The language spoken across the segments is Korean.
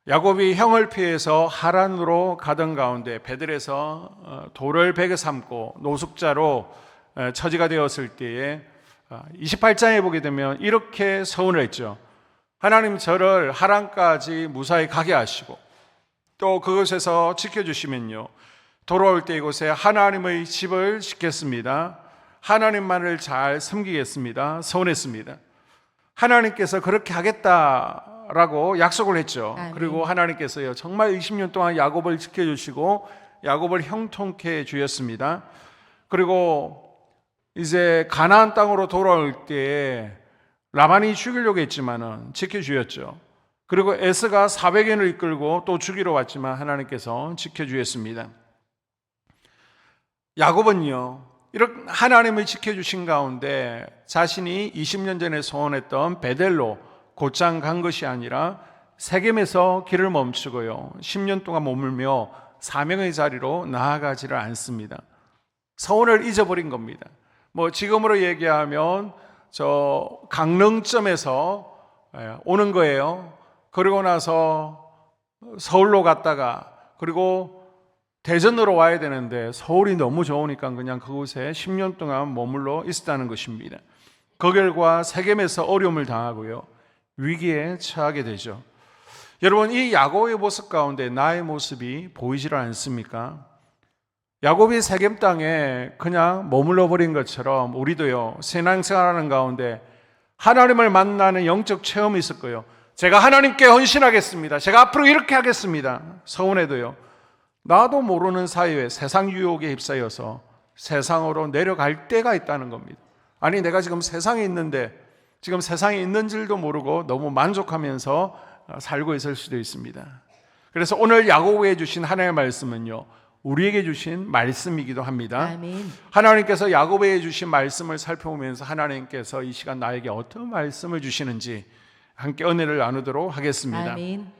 야곱이 형을 피해서 하란으로 가던 가운데 베들에서 돌을 베개 삼고 노숙자로 처지가 되었을 때에 28장에 보게 되면 이렇게 서운을 했죠. 하나님 저를 하란까지 무사히 가게 하시고 또 그곳에서 지켜주시면요, 돌아올 때 이곳에 하나님의 집을 짓겠습니다. 하나님만을 잘 섬기겠습니다. 서운했습니다. 하나님께서 그렇게 하겠다라고 약속을 했죠. 아멘. 그리고 하나님께서요 정말 20년 동안 야곱을 지켜주시고 야곱을 형통케 해 주셨습니다. 그리고 이제 가나안 땅으로 돌아올 때 라반이 죽이려고 했지만은 지켜주셨죠. 그리고 에스가 400인을 이끌고 또 죽이러 왔지만 하나님께서 지켜주셨습니다. 야곱은요, 이렇게 하나님을 지켜주신 가운데 자신이 20년 전에 소원했던 베델로 곧장 간 것이 아니라 세겜에서 길을 멈추고요, 10년 동안 머물며 사명의 자리로 나아가지를 않습니다. 소원을 잊어버린 겁니다. 지금으로 얘기하면 저 강릉점에서 오는 거예요. 그리고 나서 서울로 갔다가 그리고 대전으로 와야 되는데 서울이 너무 좋으니까 그냥 그곳에 10년 동안 머물러 있었다는 것입니다. 그 결과 세겜에서 어려움을 당하고요, 위기에 처하게 되죠. 여러분, 이 야곱의 모습 가운데 나의 모습이 보이질 않습니까? 야곱이 세겜 땅에 그냥 머물러 버린 것처럼 우리도요, 신앙생활하는 가운데 하나님을 만나는 영적 체험이 있을 거예요. 제가 하나님께 헌신하겠습니다. 제가 앞으로 이렇게 하겠습니다. 서운해도요, 나도 모르는 사이에 세상 유혹에 휩싸여서 세상으로 내려갈 때가 있다는 겁니다. 아니, 내가 지금 세상에 있는데 지금 세상에 있는 줄도 모르고 너무 만족하면서 살고 있을 수도 있습니다. 그래서 오늘 야곱에게 주신 하나님의 말씀은요, 우리에게 주신 말씀이기도 합니다. 아멘. 하나님께서 야곱에게 주신 말씀을 살펴보면서 하나님께서 이 시간 나에게 어떤 말씀을 주시는지 함께 은혜를 나누도록 하겠습니다. 아멘.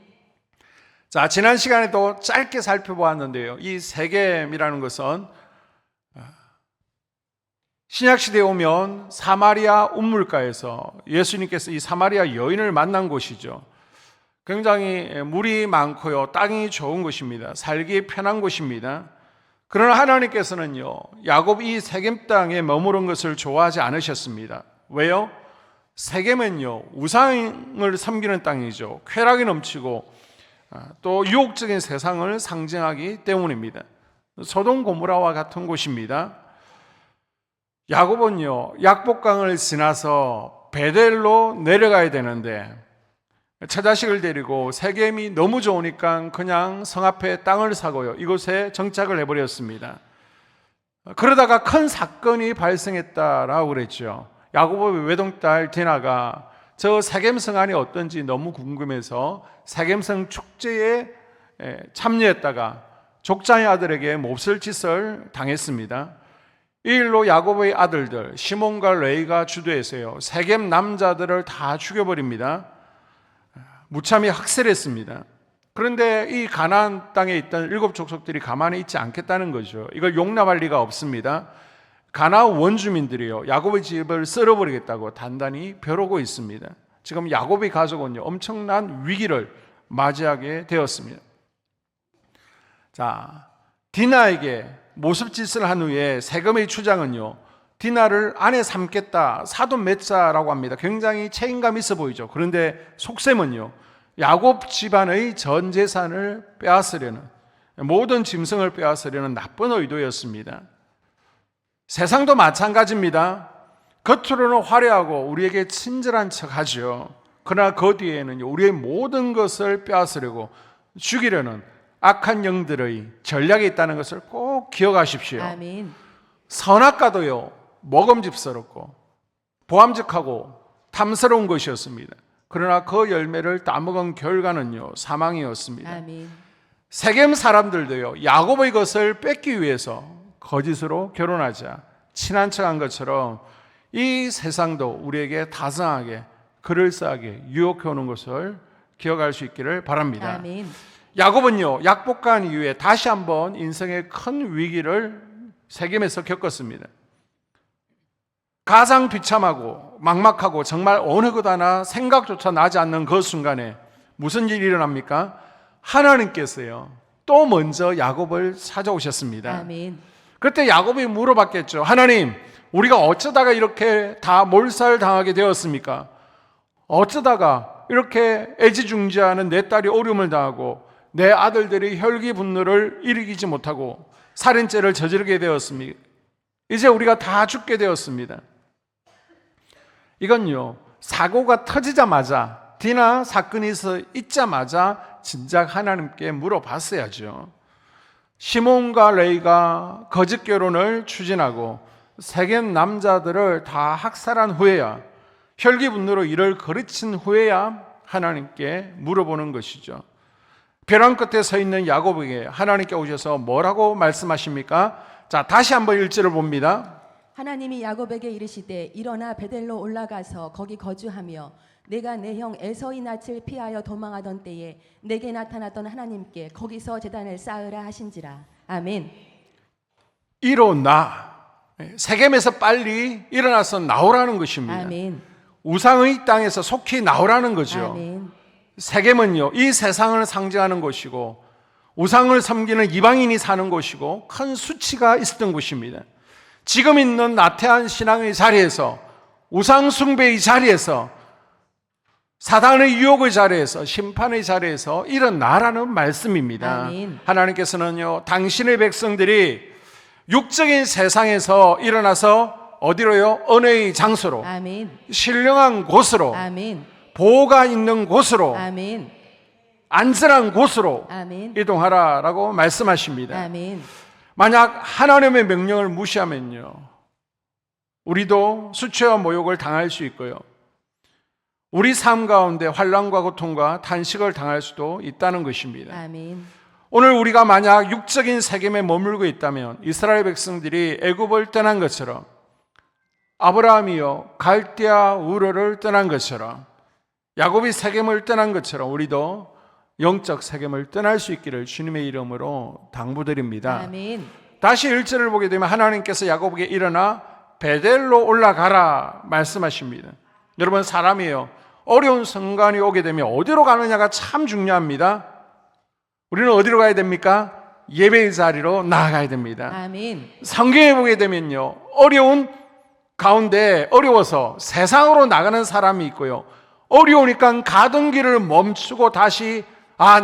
자, 지난 시간에도 짧게 살펴보았는데요, 이 세겜이라는 것은 신약시대에 오면 사마리아 운물가에서 예수님께서 이 사마리아 여인을 만난 곳이죠. 굉장히 물이 많고요, 땅이 좋은 곳입니다. 살기 편한 곳입니다. 그러나 하나님께서는요, 야곱 이 세겜 땅에 머무른 것을 좋아하지 않으셨습니다. 왜요? 세겜은요, 우상을 섬기는 땅이죠. 쾌락이 넘치고 또 유혹적인 세상을 상징하기 때문입니다. 소돔 고모라와 같은 곳입니다. 야곱은요, 약복강을 지나서 베델로 내려가야 되는데 처자식을 데리고 세겜이 너무 좋으니까 그냥 성 앞에 땅을 사고요, 이곳에 정착을 해버렸습니다. 그러다가 큰 사건이 발생했다라고 그랬죠. 야곱의 외동딸 디나가 저 세겜성 안이 어떤지 너무 궁금해서 세겜성 축제에 참여했다가 족장의 아들에게 몹쓸 짓을 당했습니다. 이 일로 야곱의 아들들 시몬과 레이가 주도해서요, 세겜 남자들을 다 죽여버립니다. 무참히 학살했습니다. 그런데 이 가나안 땅에 있던 7 족속들이 가만히 있지 않겠다는 거죠. 이걸 용납할 리가 없습니다. 가나안 원주민들이요, 야곱의 집을 쓸어버리겠다고 단단히 벼르고 있습니다. 지금 야곱의 가족은요, 엄청난 위기를 맞이하게 되었습니다. 자, 디나에게 모습짓을 한 후에 세겜의 추장은요, 디나를 아내 삼겠다, 사돈 맺자라고 합니다. 굉장히 책임감 있어 보이죠. 그런데 속셈은요, 야곱 집안의 전 재산을 빼앗으려는, 모든 짐승을 빼앗으려는 나쁜 의도였습니다. 세상도 마찬가지입니다. 겉으로는 화려하고 우리에게 친절한 척하죠. 그러나 그 뒤에는 우리의 모든 것을 빼앗으려고 죽이려는 악한 영들의 전략이 있다는 것을 꼭 기억하십시오. 아멘. 선악과도요, 먹음직스럽고 보암직하고 탐스러운 것이었습니다. 그러나 그 열매를 따먹은 결과는요, 사망이었습니다. 아멘. 세겜 사람들도요, 야곱의 것을 뺏기 위해서 거짓으로 결혼하자 친한 척한 것처럼 이 세상도 우리에게 다정하게 그럴싸하게 유혹해 오는 것을 기억할 수 있기를 바랍니다. 아멘. 야곱은요, 약복한 이후에 다시 한번 인생의 큰 위기를 세겜에서 겪었습니다. 가장 비참하고 막막하고 정말 어느 것 하나 생각조차 나지 않는 그 순간에 무슨 일이 일어납니까? 하나님께서요 또 먼저 야곱을 찾아오셨습니다. 아멘. 그때 야곱이 물어봤겠죠. 하나님, 우리가 어쩌다가 이렇게 다 몰살당하게 되었습니까? 어쩌다가 이렇게 애지중지하는 내 딸이 어려움을 당하고 내 아들들이 혈기분노를 일으키지 못하고 살인죄를 저지르게 되었습니까? 이제 우리가 다 죽게 되었습니다. 이건요, 사고가 터지자마자, 디나 사건이 있자마자 진작 하나님께 물어봤어야죠. 시몬과 레이가 거짓 결혼을 추진하고 세겜 남자들을 다 학살한 후에야, 혈기분노로 이를 거르친 후에야 하나님께 물어보는 것이죠. 벼랑 끝에 서 있는 야곱에게 하나님께 오셔서 뭐라고 말씀하십니까? 자, 다시 한번 1절을 봅니다. 하나님이 야곱에게 이르시되 일어나 베델로 올라가서 거기 거주하며 내가 내 형 에서의 낯을 피하여 도망하던 때에 내게 나타났던 하나님께 거기서 제단을 쌓으라 하신지라. 아멘. 일어나, 세겜에서 빨리 일어나서 나오라는 것입니다. 아멘. 우상의 땅에서 속히 나오라는 거죠. 아멘. 세겜은요, 이 세상을 상징하는 곳이고 우상을 섬기는 이방인이 사는 곳이고 큰 수치가 있었던 곳입니다. 지금 있는 나태한 신앙의 자리에서, 우상 숭배의 자리에서, 사단의 유혹의 자리에서, 심판의 자리에서 일어나라는 말씀입니다. 아멘. 하나님께서는요, 당신의 백성들이 육적인 세상에서 일어나서 어디로요? 은혜의 장소로, 아멘. 신령한 곳으로, 아멘. 보호가 있는 곳으로, 아멘. 안전한 곳으로 아멘. 이동하라라고 말씀하십니다. 아멘. 만약 하나님의 명령을 무시하면요, 우리도 수치와 모욕을 당할 수 있고요, 우리 삶 가운데 환난과 고통과 탄식을 당할 수도 있다는 것입니다. 아멘. 오늘 우리가 만약 육적인 세겜에 머물고 있다면 이스라엘 백성들이 애굽을 떠난 것처럼, 아브라함이요 갈대아 우르를 떠난 것처럼, 야곱이 세겜을 떠난 것처럼 우리도 영적 세겜을 떠날 수 있기를 주님의 이름으로 당부드립니다. 아멘. 다시 1절을 보게 되면 하나님께서 야곱에게 일어나 베델로 올라가라 말씀하십니다. 여러분, 사람이에요, 어려운 순간이 오게 되면 어디로 가느냐가 참 중요합니다. 우리는 어디로 가야 됩니까? 예배의 자리로 나아가야 됩니다. 아멘. 성경에 보게 되면요, 어려운 가운데 어려워서 세상으로 나가는 사람이 있고요, 어려우니까 가던 길을 멈추고 다시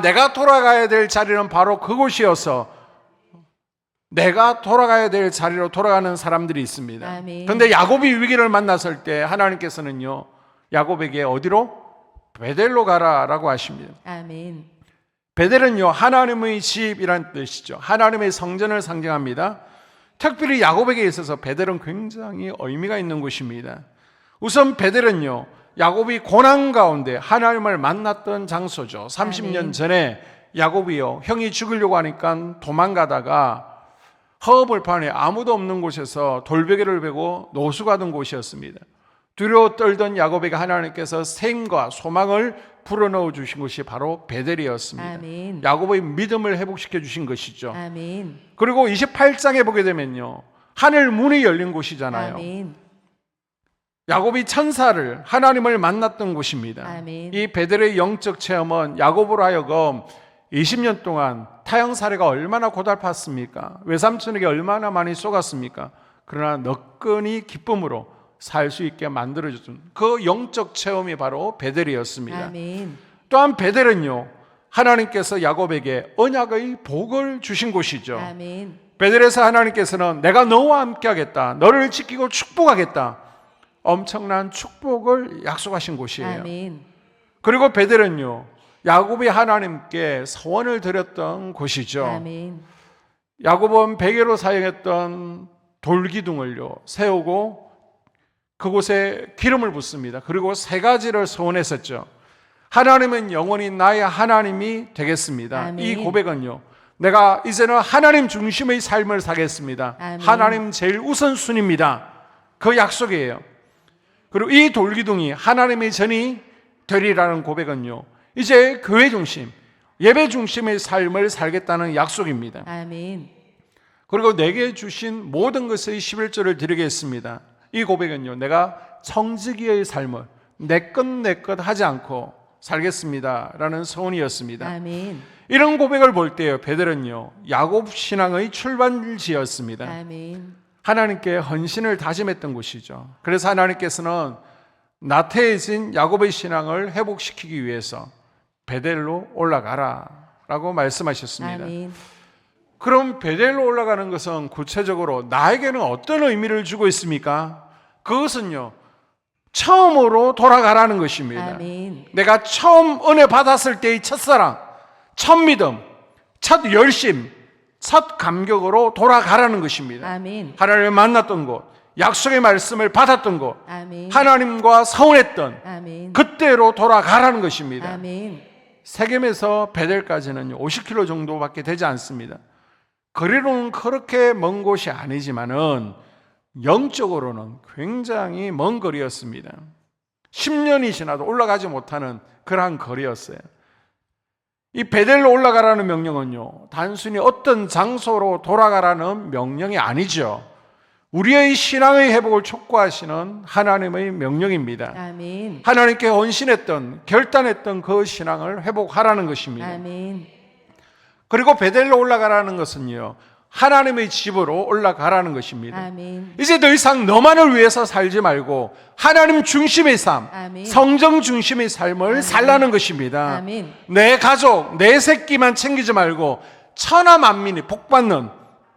내가 돌아가야 될 자리는 바로 그곳이어서 내가 돌아가야 될 자리로 돌아가는 사람들이 있습니다. 아멘. 그런데 야곱이 위기를 만났을 때 하나님께서는요, 야곱에게 어디로? 베델로 가라라고 하십니다. 아멘. 베델은요, 하나님의 집이란 뜻이죠. 하나님의 성전을 상징합니다. 특별히 야곱에게 있어서 베델은 굉장히 의미가 있는 곳입니다. 우선 베델은요, 야곱이 고난 가운데 하나님을 만났던 장소죠. 30년 전에 야곱이요, 형이 죽으려고 하니까 도망가다가 허허벌판에 아무도 없는 곳에서 돌베개를 베고 노숙하던 곳이었습니다. 두려워 떨던 야곱에게 하나님께서 생과 소망을 불어넣어 주신 것이 바로 베델이었습니다. 아멘. 야곱의 믿음을 회복시켜 주신 것이죠. 아멘. 그리고 28장에 보게 되면요, 하늘 문이 열린 곳이잖아요. 아멘. 야곱이 천사를, 하나님을 만났던 곳입니다. 아멘. 이 베델의 영적 체험은 야곱으로 하여금 20년 동안 타향 사례가 얼마나 고달팠습니까? 외삼촌에게 얼마나 많이 쏘갔습니까? 그러나 너끈히 기쁨으로 살 수 있게 만들어줬던 그 영적 체험이 바로 베델이었습니다. 아멘. 또한 베델은요, 하나님께서 야곱에게 언약의 복을 주신 곳이죠. 아멘. 베델에서 하나님께서는 내가 너와 함께 하겠다, 너를 지키고 축복하겠다, 엄청난 축복을 약속하신 곳이에요. 아멘. 그리고 베델은요, 야곱이 하나님께 서원을 드렸던 곳이죠. 아멘. 야곱은 베개로 사용했던 돌기둥을요 세우고 그곳에 기름을 붓습니다. 그리고 3가지를 소원했었죠. 하나님은 영원히 나의 하나님이 되겠습니다. 아멘. 이 고백은요, 내가 이제는 하나님 중심의 삶을 살겠습니다. 아멘. 하나님 제일 우선순위입니다. 그 약속이에요. 그리고 이 돌기둥이 하나님의 전이 되리라는 고백은요, 이제 교회 중심, 예배 중심의 삶을 살겠다는 약속입니다. 아멘. 그리고 내게 주신 모든 것의 11조를 드리겠습니다. 이 고백은요, 내가 청지기의 삶을 내 것 하지 않고 살겠습니다 라는 소원이었습니다. 아멘. 이런 고백을 볼 때요, 베델은요 야곱 신앙의 출발지였습니다. 아멘. 하나님께 헌신을 다짐했던 곳이죠. 그래서 하나님께서는 나태해진 야곱의 신앙을 회복시키기 위해서 베델로 올라가라 라고 말씀하셨습니다. 아멘. 그럼 베델로 올라가는 것은 구체적으로 나에게는 어떤 의미를 주고 있습니까? 그것은요 처음으로 돌아가라는 것입니다. 아멘. 내가 처음 은혜 받았을 때의 첫사랑, 첫 믿음, 첫 열심, 첫 감격으로 돌아가라는 것입니다. 아멘. 하나님을 만났던 곳, 약속의 말씀을 받았던 곳, 아멘. 하나님과 서운했던 아멘. 그때로 돌아가라는 것입니다. 아멘. 세겜에서 베델까지는 50km 정도밖에 되지 않습니다. 거리로는 그렇게 먼 곳이 아니지만은 영적으로는 굉장히 먼 거리였습니다. 10년이 지나도 올라가지 못하는 그러한 거리였어요. 이 베델로 올라가라는 명령은요 단순히 어떤 장소로 돌아가라는 명령이 아니죠. 우리의 신앙의 회복을 촉구하시는 하나님의 명령입니다. 아멘. 하나님께 헌신했던 결단했던 그 신앙을 회복하라는 것입니다. 아멘. 그리고 베델로 올라가라는 것은요 하나님의 집으로 올라가라는 것입니다. 아멘. 이제 더 이상 너만을 위해서 살지 말고 하나님 중심의 삶, 아멘. 성정 중심의 삶을 아멘. 살라는 것입니다. 아멘. 내 가족, 내 새끼만 챙기지 말고 천하 만민이 복받는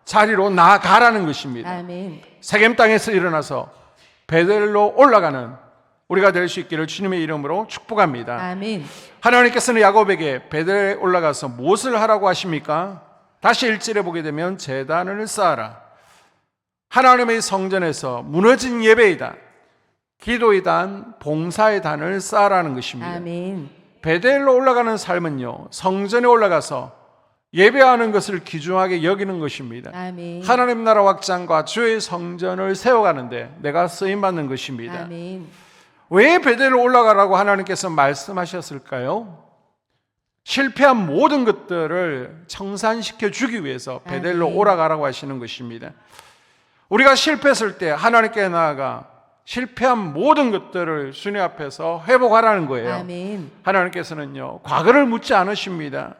자리로 나아가라는 것입니다. 아멘. 세겜 땅에서 일어나서 베델로 올라가는 우리가 될 수 있기를 주님의 이름으로 축복합니다. 아멘. 하나님께서는 야곱에게 베델에 올라가서 무엇을 하라고 하십니까? 다시 1절에 보게 되면 제단을 쌓아라. 하나님의 성전에서 무너진 예배의 단, 기도의 단, 봉사의 단을 쌓아라는 것입니다. 아멘. 베델로 올라가는 삶은요 성전에 올라가서 예배하는 것을 귀중하게 여기는 것입니다. 아멘. 하나님 나라 확장과 주의 성전을 세워가는데 내가 쓰임받는 것입니다. 아멘. 왜 베델로 올라가라고 하나님께서 말씀하셨을까요? 실패한 모든 것들을 청산시켜 주기 위해서 베델로 아멘. 올라가라고 하시는 것입니다. 우리가 실패했을 때 하나님께 나아가 실패한 모든 것들을 주님 앞에서 회복하라는 거예요. 아멘. 하나님께서는요 과거를 묻지 않으십니다.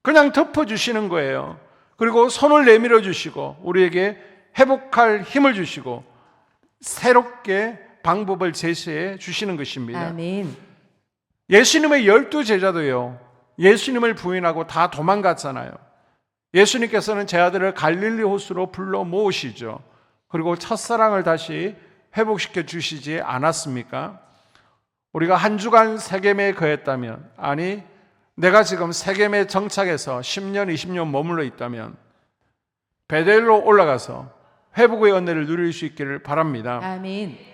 그냥 덮어주시는 거예요. 그리고 손을 내밀어 주시고 우리에게 회복할 힘을 주시고 새롭게 방법을 제시해 주시는 것입니다. 아멘. 예수님의 12제자도요 예수님을 부인하고 다 도망갔잖아요. 예수님께서는 제 아들을 갈릴리 호수로 불러 모으시죠. 그리고 첫사랑을 다시 회복시켜 주시지 않았습니까? 우리가 한 주간 세겜에 거했다면, 아니 내가 지금 세겜에 정착해서 10년, 20년 머물러 있다면 베델로 올라가서 회복의 은혜를 누릴 수 있기를 바랍니다. 아멘.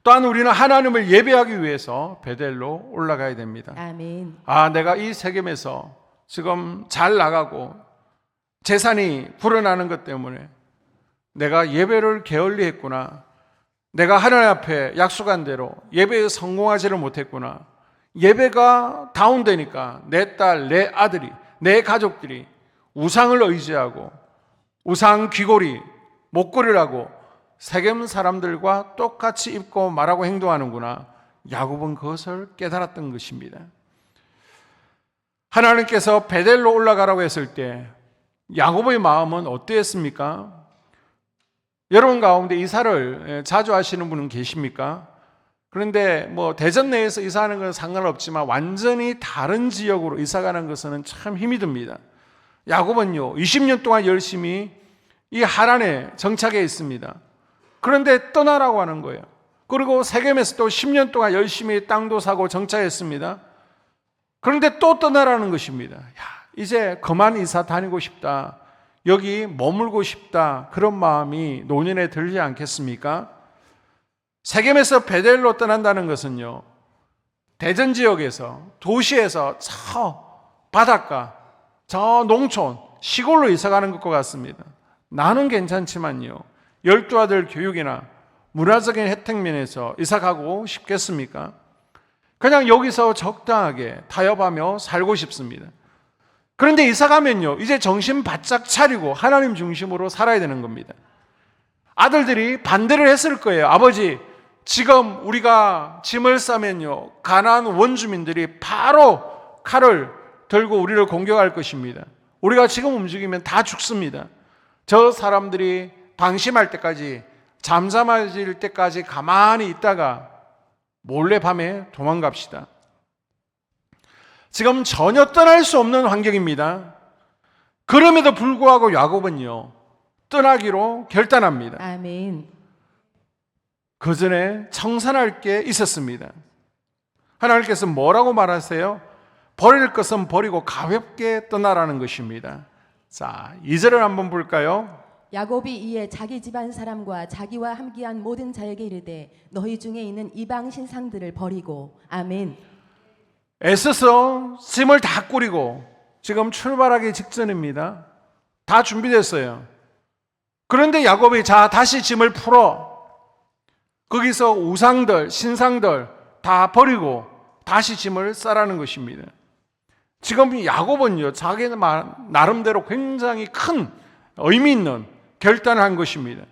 또한 우리는 하나님을 예배하기 위해서 베델로 올라가야 됩니다. 아멘. 아, 내가 이 세겜에서 지금 잘 나가고 재산이 불어나는 것 때문에 내가 예배를 게을리했구나. 내가 하나님 앞에 약속한 대로 예배에 성공하지를 못했구나. 예배가 다운되니까 내 딸, 내 아들이, 내 가족들이 우상을 의지하고 우상 귀걸이, 목걸이라고 세겜 사람들과 똑같이 입고 말하고 행동하는구나. 야곱은 그것을 깨달았던 것입니다. 하나님께서 베델로 올라가라고 했을 때 야곱의 마음은 어땠습니까? 여러분 가운데 이사를 자주 하시는 분은 계십니까? 그런데 대전 내에서 이사하는 건 상관없지만 완전히 다른 지역으로 이사가는 것은 참 힘이 듭니다. 야곱은요 20년 동안 열심히 이 하란에 정착해 있습니다. 그런데 떠나라고 하는 거예요. 그리고 세겜에서 또 10년 동안 열심히 땅도 사고 정착했습니다. 그런데 또 떠나라는 것입니다. 이제 그만 이사 다니고 싶다. 여기 머물고 싶다. 그런 마음이 노년에 들지 않겠습니까? 세겜에서 베델로 떠난다는 것은요, 대전 지역에서, 도시에서 저 바닷가, 저 농촌, 시골로 이사가는 것과 같습니다. 나는 괜찮지만요, 12아들 교육이나 문화적인 혜택 면에서 이사가고 싶겠습니까? 그냥 여기서 적당하게 타협하며 살고 싶습니다. 그런데 이사가면요, 이제 정신 바짝 차리고 하나님 중심으로 살아야 되는 겁니다. 아들들이 반대를 했을 거예요. 아버지, 지금 우리가 짐을 싸면요, 가나안 원주민들이 바로 칼을 들고 우리를 공격할 것입니다. 우리가 지금 움직이면 다 죽습니다. 저 사람들이 방심할 때까지, 잠잠해질 때까지 가만히 있다가 몰래 밤에 도망갑시다. 지금 전혀 떠날 수 없는 환경입니다. 그럼에도 불구하고 야곱은요, 떠나기로 결단합니다. 아멘. 그 전에 청산할 게 있었습니다. 하나님께서 뭐라고 말하세요? 버릴 것은 버리고 가볍게 떠나라는 것입니다. 자, 2절을 한번 볼까요? 야곱이 이에 자기 집안 사람과 자기와 함께한 모든 자에게 이르되 너희 중에 있는 이방 신상들을 버리고. 아멘. 애써서 짐을 다 꾸리고 지금 출발하기 직전입니다. 다 준비됐어요. 그런데 야곱이 자 다시 짐을 풀어. 거기서 우상들, 신상들 다 버리고 다시 짐을 싸라는 것입니다. 지금 야곱은요, 자기 나름대로 굉장히 큰 의미 있는 결단을 한 것입니다.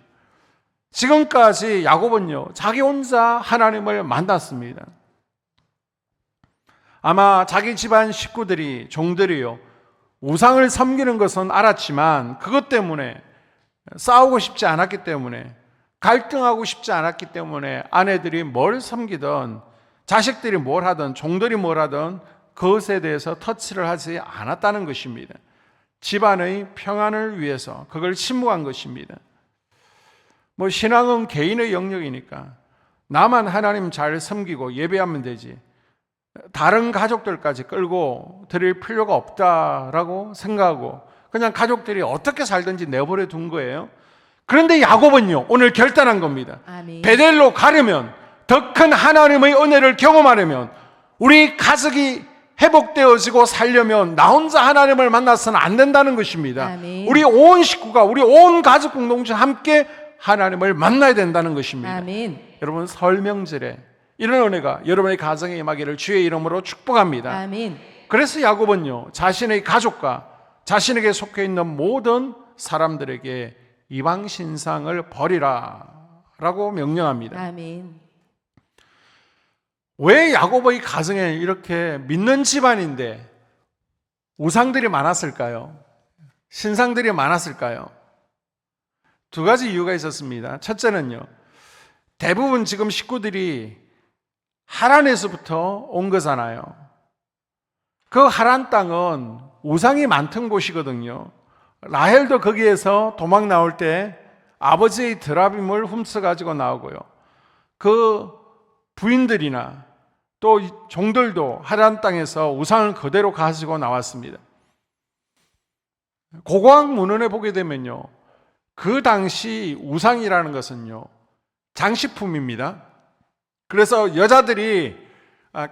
지금까지 야곱은요, 자기 혼자 하나님을 만났습니다. 아마 자기 집안 식구들이, 종들이요, 우상을 섬기는 것은 알았지만 그것 때문에 싸우고 싶지 않았기 때문에, 갈등하고 싶지 않았기 때문에 아내들이 뭘 섬기든, 자식들이 뭘 하든, 종들이 뭘 하든 그것에 대해서 터치를 하지 않았다는 것입니다. 집안의 평안을 위해서 그걸 침묵한 것입니다. 신앙은 개인의 영역이니까 나만 하나님 잘 섬기고 예배하면 되지, 다른 가족들까지 끌고 드릴 필요가 없다라고 생각하고 그냥 가족들이 어떻게 살든지 내버려 둔 거예요. 그런데 야곱은요, 오늘 결단한 겁니다. 아멘. 베델로 가려면, 더 큰 하나님의 은혜를 경험하려면, 우리 가족이 회복되어지고 살려면 나 혼자 하나님을 만나서는 안 된다는 것입니다. 아멘. 우리 온 식구가, 우리 온 가족 공동체 함께 하나님을 만나야 된다는 것입니다. 아멘. 여러분, 설 명절에 이런 은혜가 여러분의 가정에 임하기를 주의 이름으로 축복합니다. 아멘. 그래서 야곱은요, 자신의 가족과 자신에게 속해 있는 모든 사람들에게 이방 신상을 버리라 라고 명령합니다. 아멘. 왜 야곱의 가정에 이렇게 믿는 집안인데 우상들이 많았을까요? 신상들이 많았을까요? 두 가지 이유가 있었습니다. 첫째는요, 대부분 지금 식구들이 하란에서부터 온 거잖아요. 그 하란 땅은 우상이 많던 곳이거든요. 라헬도 거기에서 도망 나올 때 아버지의 드라빔을 훔쳐가지고 나오고요, 그 부인들이나 또 종들도 하란 땅에서 우상을 그대로 가지고 나왔습니다. 고고학 문헌에 보게 되면요, 그 당시 우상이라는 것은요, 장식품입니다. 그래서 여자들이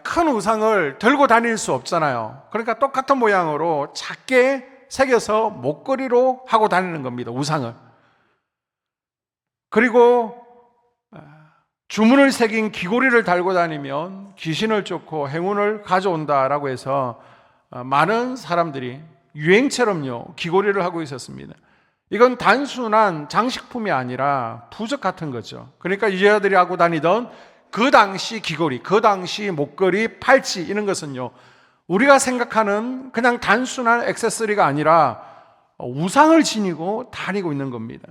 큰 우상을 들고 다닐 수 없잖아요. 그러니까 똑같은 모양으로 작게 새겨서 목걸이로 하고 다니는 겁니다, 우상을. 그리고 주문을 새긴 귀고리를 달고 다니면 귀신을 쫓고 행운을 가져온다라고 해서 많은 사람들이 유행처럼요, 귀고리를 하고 있었습니다. 이건 단순한 장식품이 아니라 부적 같은 거죠. 그러니까 여자들이 하고 다니던 그 당시 귀고리, 그 당시 목걸이, 팔찌, 이런 것은요, 우리가 생각하는 그냥 단순한 액세서리가 아니라 우상을 지니고 다니고 있는 겁니다.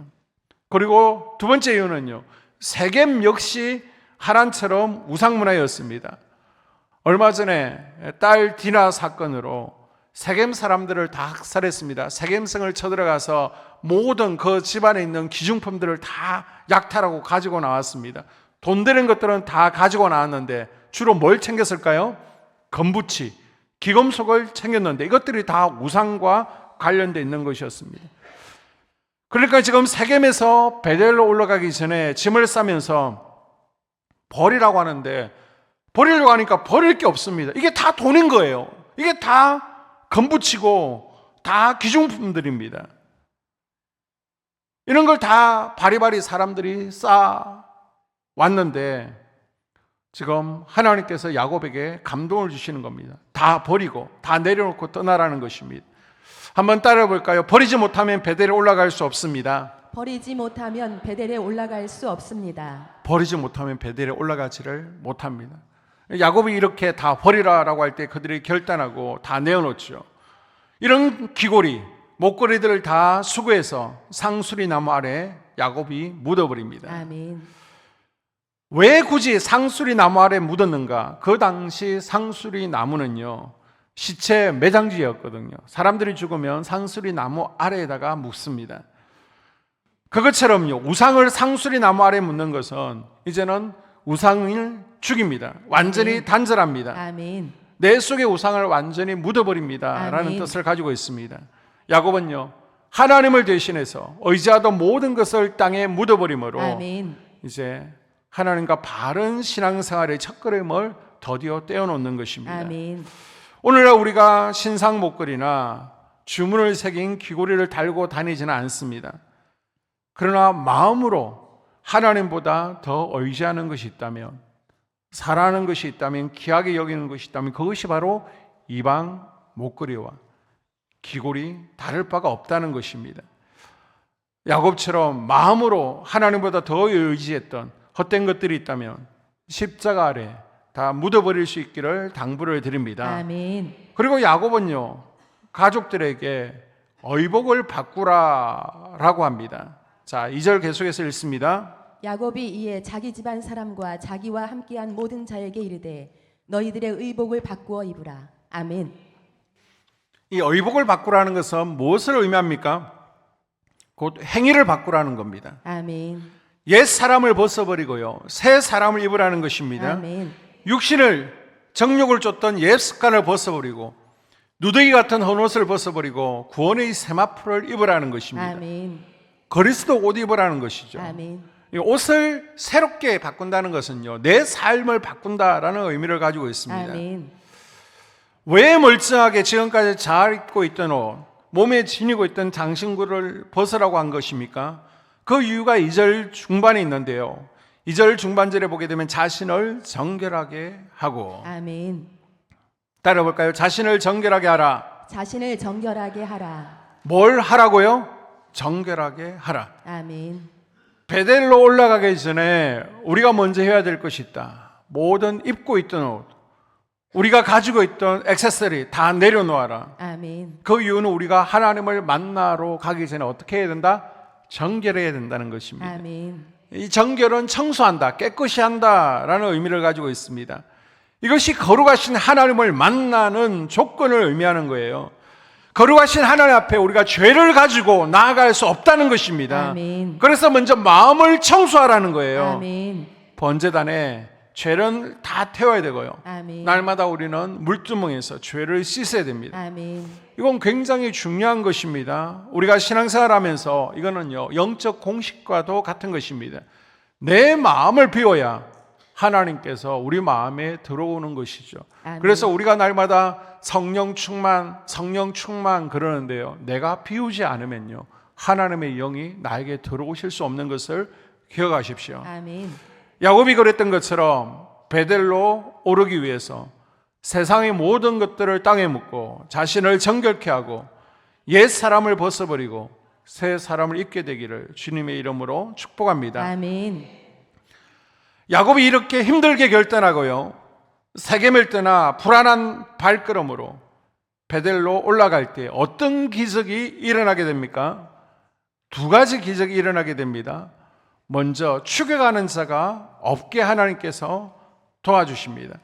그리고 두 번째 이유는요, 세겜 역시 하란처럼 우상 문화였습니다. 얼마 전에 딸 디나 사건으로 세겜 사람들을 다 학살했습니다. 세겜성을 쳐들어가서 모든 그 집안에 있는 기중품들을 다 약탈하고 가지고 나왔습니다. 돈 되는 것들은 다 가지고 나왔는데 주로 뭘 챙겼을까요? 금부치, 기금속을 챙겼는데 이것들이 다 우상과 관련되어 있는 것이었습니다. 그러니까 지금 세겜에서 베델로 올라가기 전에 짐을 싸면서 버리라고 하는데, 버리려고 하니까 버릴 게 없습니다. 이게 다 돈인 거예요. 이게 다 금붙이고 다 귀중품들입니다. 이런 걸 다 바리바리 사람들이 쌓아 왔는데 지금 하나님께서 야곱에게 감동을 주시는 겁니다. 다 버리고 다 내려놓고 떠나라는 것입니다. 한번 따라해 볼까요? 버리지 못하면 베델에 올라갈 수 없습니다. 버리지 못하면 베델에 올라갈 수 없습니다. 버리지 못하면 베델에 올라가지를 못합니다. 야곱이 이렇게 다 버리라라고 할 때 그들이 결단하고 다 내어놓죠. 이런 귀고리, 목걸이들을 다 수거해서 상수리 나무 아래 야곱이 묻어버립니다. 아멘. 왜 굳이 상수리 나무 아래 묻었는가? 그 당시 상수리 나무는요, 시체 매장지였거든요. 사람들이 죽으면 상수리 나무 아래에다가 묻습니다. 그것처럼요, 우상을 상수리 나무 아래 묻는 것은 이제는 우상을 죽입니다. 완전히 단절합니다. 아멘. 내 속의 우상을 완전히 묻어버립니다. 아멘. 라는 뜻을 가지고 있습니다. 야곱은요, 하나님을 대신해서 의지하던 모든 것을 땅에 묻어버림으로 아멘. 이제 하나님과 바른 신앙생활의 첫걸음을 드디어 떼어놓는 것입니다. 아멘. 오늘날 우리가 신상 목걸이나 주문을 새긴 귀고리를 달고 다니지는 않습니다. 그러나 마음으로 하나님보다 더 의지하는 것이 있다면, 사랑하는 것이 있다면, 귀하게 여기는 것이 있다면 그것이 바로 이방 목걸이와 귀고리 다를 바가 없다는 것입니다. 야곱처럼 마음으로 하나님보다 더 의지했던 헛된 것들이 있다면 십자가 아래 다 묻어버릴 수 있기를 당부를 드립니다. 아멘. 그리고 야곱은요, 가족들에게 의복을 바꾸라라고 합니다. 자, 2절 계속해서 읽습니다. 야곱이 이에 자기 집안 사람과 자기와 함께한 모든 자에게 이르되 너희들의 의복을 바꾸어 입으라. 아멘. 이 의복을 바꾸라는 것은 무엇을 의미합니까? 곧 행위를 바꾸라는 겁니다. 아멘. 옛 사람을 벗어버리고요, 새 사람을 입으라는 것입니다. 아멘. 육신을, 정욕을 쫓던 옛 습관을 벗어버리고 누더기 같은 헌옷을 벗어버리고 구원의 세마포를 입으라는 것입니다. 아멘. 그리스도 옷 입으라는 것이죠. 아멘. 이 옷을 새롭게 바꾼다는 것은요, 내 삶을 바꾼다라는 의미를 가지고 있습니다. 아멘. 왜 멀쩡하게 지금까지 잘 입고 있던 옷, 몸에 지니고 있던 장신구를 벗으라고 한 것입니까? 그 이유가 2절 중반에 있는데요, 2절 중반절에 보게 되면 자신을 정결하게 하고, 아멘. 따라볼까요? 자신을 정결하게 하라. 자신을 정결하게 하라. 뭘 하라고요? 정결하게 하라. 아멘. 베델로 올라가기 전에 우리가 먼저 해야 될 것이 있다. 모든 입고 있던 옷, 우리가 가지고 있던 액세서리 다 내려놓아라. 아멘. 그 이유는 우리가 하나님을 만나러 가기 전에 어떻게 해야 된다? 정결해야 된다는 것입니다. 아멘. 이 정결은 청소한다, 깨끗이 한다라는 의미를 가지고 있습니다. 이것이 거룩하신 하나님을 만나는 조건을 의미하는 거예요. 거룩하신 하나님 앞에 우리가 죄를 가지고 나아갈 수 없다는 것입니다. 아멘. 그래서 먼저 마음을 청소하라는 거예요. 아멘. 번제단에 죄를 다 태워야 되고요, 아멘. 날마다 우리는 물두멍에서 죄를 씻어야 됩니다. 아멘. 이건 굉장히 중요한 것입니다. 우리가 신앙생활하면서 이거는요, 영적 공식과도 같은 것입니다. 내 마음을 비워야 하나님께서 우리 마음에 들어오는 것이죠. 아멘. 그래서 우리가 날마다 성령 충만 그러는데요, 내가 비우지 않으면요, 하나님의 영이 나에게 들어오실 수 없는 것을 기억하십시오. 아멘. 야곱이 그랬던 것처럼 베델로 오르기 위해서 세상의 모든 것들을 땅에 묻고 자신을 정결케 하고 옛 사람을 벗어버리고 새 사람을 입게 되기를 주님의 이름으로 축복합니다. 아멘. 야곱이 이렇게 힘들게 결단하고요, 세겜을 떠나 불안한 발걸음으로 베델로 올라갈 때 어떤 기적이 일어나게 됩니까? 두 가지 기적이 일어나게 됩니다. 먼저 추격하는 자가 없게 하나님께서 도와주십니다.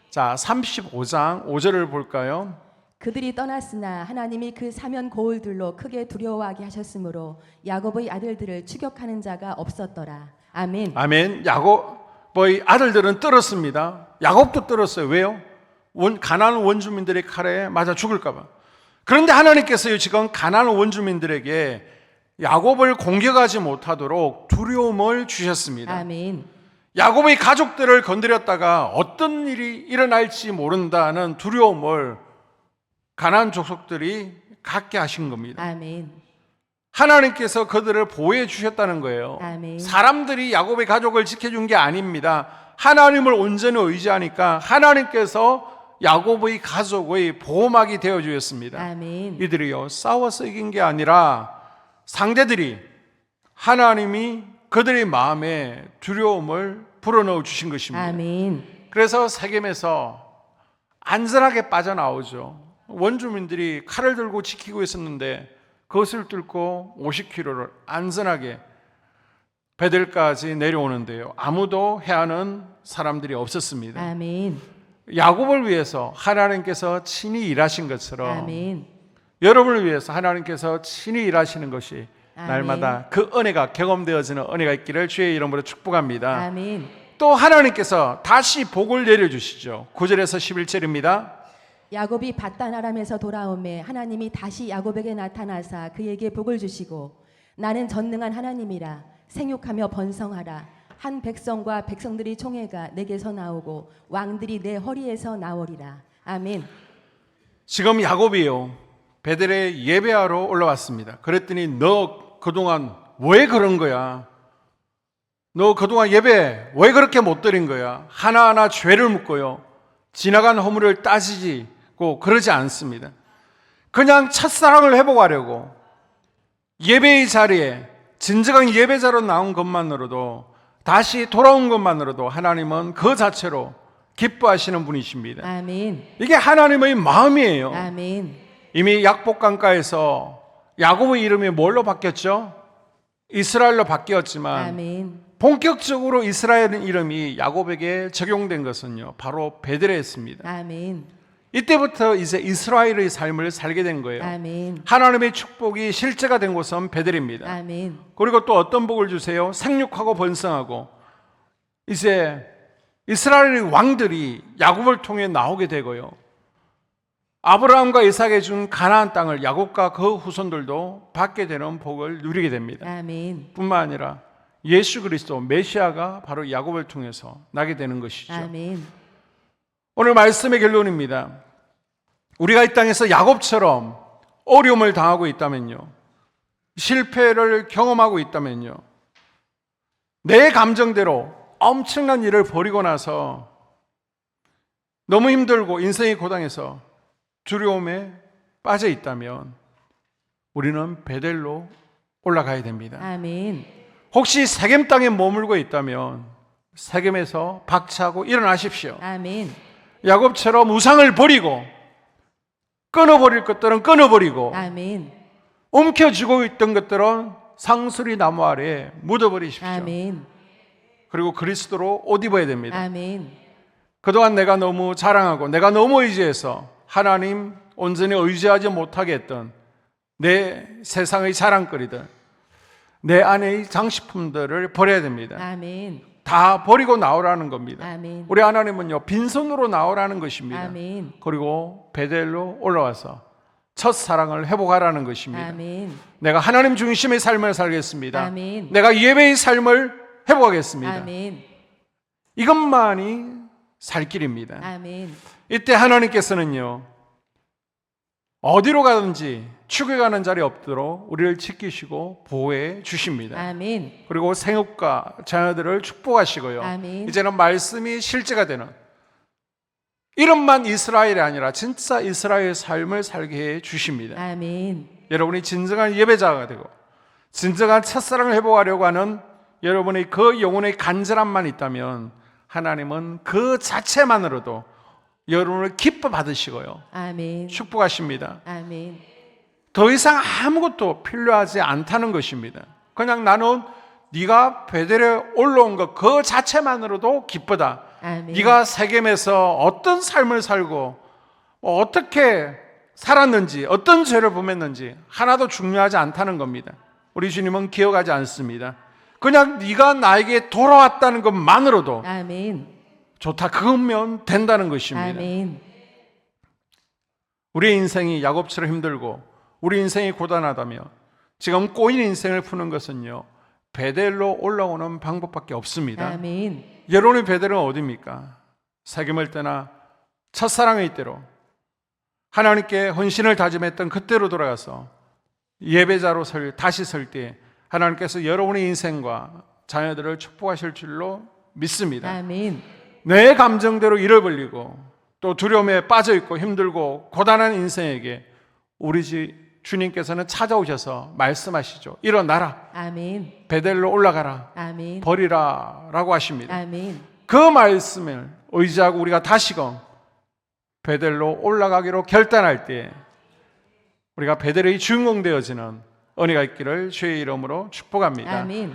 자, 35장 5절을 볼까요? 그들이 떠났으나 하나님이 그 사면 고울들로 크게 두려워하게 하셨으므로 야곱의 아들들을 추격하는 자가 없었더라. 아멘. 아멘. 야곱의 아들들은 떨었습니다. 야곱도 떨었어요. 왜요? 가나안 원주민들의 칼에 맞아 죽을까 봐. 그런데 하나님께서요, 지금 가나안 원주민들에게 야곱을 공격하지 못하도록 두려움을 주셨습니다. 아멘. 야곱의 가족들을 건드렸다가 어떤 일이 일어날지 모른다는 두려움을 가나안 족속들이 갖게 하신 겁니다. 아멘. 하나님께서 그들을 보호해 주셨다는 거예요. 아멘. 사람들이 야곱의 가족을 지켜준 게 아닙니다. 하나님을 온전히 의지하니까 하나님께서 야곱의 가족의 보호막이 되어 주셨습니다. 아멘. 이들이요, 싸워서 이긴 게 아니라 상대들이, 하나님이 그들의 마음에 두려움을 불어넣어 주신 것입니다. 아멘. 그래서 세겜에서 안전하게 빠져나오죠. 원주민들이 칼을 들고 지키고 있었는데 그것을 뚫고 50km를 안전하게 베델까지 내려오는데요. 아무도 해하는 사람들이 없었습니다. 아멘. 야곱을 위해서 하나님께서 친히 일하신 것처럼 아멘. 여러분을 위해서 하나님께서 친히 일하시는 것이 아멘. 날마다 그 은혜가 경험되어지는 은혜가 있기를 주의 이름으로 축복합니다. 아멘. 또 하나님께서 다시 복을 내려주시죠. 9절에서 11절입니다. 야곱이 밧단 아람에서 돌아오매 하나님이 다시 야곱에게 나타나사 그에게 복을 주시고 나는 전능한 하나님이라 생육하며 번성하라 한 백성과 백성들이 총회가 내게서 나오고 왕들이 내 허리에서 나오리라. 아멘. 지금 야곱이요 베델에 예배하러 올라왔습니다. 그랬더니 너 그동안 왜 그런 거야? 너 그동안 예배 왜 그렇게 못 드린 거야? 하나하나 죄를 묻고요 지나간 허물을 따지고 그러지 않습니다. 그냥 첫사랑을 회복하려고 예배의 자리에 진정한 예배자로 나온 것만으로도 다시 돌아온 것만으로도 하나님은 그 자체로 기뻐하시는 분이십니다. 아멘. 이게 하나님의 마음이에요. 아멘. 이미 약복강가에서 야곱의 이름이 뭘로 바뀌었죠? 이스라엘로 바뀌었지만 아멘. 본격적으로 이스라엘 이름이 야곱에게 적용된 것은요 바로 베델에였습니다. 아멘. 이때부터 이제 이스라엘의 삶을 살게 된 거예요. 아멘. 하나님의 축복이 실제가 된 곳은 베델입니다. 아멘. 그리고 또 어떤 복을 주세요? 생육하고 번성하고 이제 이스라엘의 왕들이 야곱을 통해 나오게 되고요 아브라함과 이삭에 준 가나안 땅을 야곱과 그 후손들도 받게 되는 복을 누리게 됩니다. 아멘. 뿐만 아니라 예수 그리스도 메시아가 바로 야곱을 통해서 나게 되는 것이죠. 아멘. 오늘 말씀의 결론입니다. 우리가 이 땅에서 야곱처럼 어려움을 당하고 있다면요 실패를 경험하고 있다면요 내 감정대로 엄청난 일을 벌이고 나서 너무 힘들고 인생의 고당에서 두려움에 빠져 있다면 우리는 베델로 올라가야 됩니다. 아멘. 혹시 세겜 땅에 머물고 있다면 세겜에서 박차고 일어나십시오. 아멘. 야곱처럼 우상을 버리고 끊어버릴 것들은 끊어버리고 아멘. 움켜쥐고 있던 것들은 상수리 나무 아래에 묻어버리십시오. 아멘. 그리고 그리스도로 옷 입어야 됩니다. 아멘. 그동안 내가 너무 자랑하고 내가 너무 의지해서 하나님 온전히 의지하지 못하게 했던 내 세상의 자랑거리들 내 안의 장식품들을 버려야 됩니다. 아멘. 다 버리고 나오라는 겁니다. 아멘. 우리 하나님은요 빈손으로 나오라는 것입니다. 아멘. 그리고 베델로 올라와서 첫사랑을 회복하라는 것입니다. 아멘. 내가 하나님 중심의 삶을 살겠습니다. 아멘. 내가 예배의 삶을 회복하겠습니다. 아멘. 이것만이 살 길입니다. 아멘. 이때 하나님께서는요 어디로 가든지 추격하는 자리 없도록 우리를 지키시고 보호해 주십니다. 아멘. 그리고 생업과 자녀들을 축복하시고요 아멘. 이제는 말씀이 실제가 되는 이름만 이스라엘이 아니라 진짜 이스라엘의 삶을 살게 해 주십니다. 아멘. 여러분이 진정한 예배자가 되고 진정한 첫사랑을 회복하려고 하는 여러분의 그 영혼의 간절함만 있다면 하나님은 그 자체만으로도 여러분을 기뻐 받으시고요 아멘. 축복하십니다. 아멘. 더 이상 아무것도 필요하지 않다는 것입니다. 그냥 나는 네가 베델에 올라온 것 그 자체만으로도 기쁘다. 아멘. 네가 세겜에서 어떤 삶을 살고 어떻게 살았는지 어떤 죄를 범했는지 하나도 중요하지 않다는 겁니다. 우리 주님은 기억하지 않습니다. 그냥 네가 나에게 돌아왔다는 것만으로도 아멘. 좋다. 그거면 된다는 것입니다. 아멘. 우리의 인생이 야곱처럼 힘들고 우리 인생이 고단하다며 지금 꼬인 인생을 푸는 것은요 베델로 올라오는 방법밖에 없습니다. 아멘. 여러분의 베델은 어디입니까? 세겜을 떠나 첫사랑의 때로 하나님께 헌신을 다짐했던 그때로 돌아가서 예배자로 다시 설 때 하나님께서 여러분의 인생과 자녀들을 축복하실 줄로 믿습니다. 아멘. 내 감정대로 일을 벌리고 또 두려움에 빠져 있고 힘들고 고단한 인생에게 우리 주님께서는 찾아오셔서 말씀하시죠. 일어나라. 아멘. 베델로 올라가라. 아멘. 버리라 라고 하십니다. 아멘. 그 말씀을 의지하고 우리가 다시금 베델로 올라가기로 결단할 때 우리가 베델의 주인공 되어지는 은혜가 있기를 주의 이름으로 축복합니다. 아멘.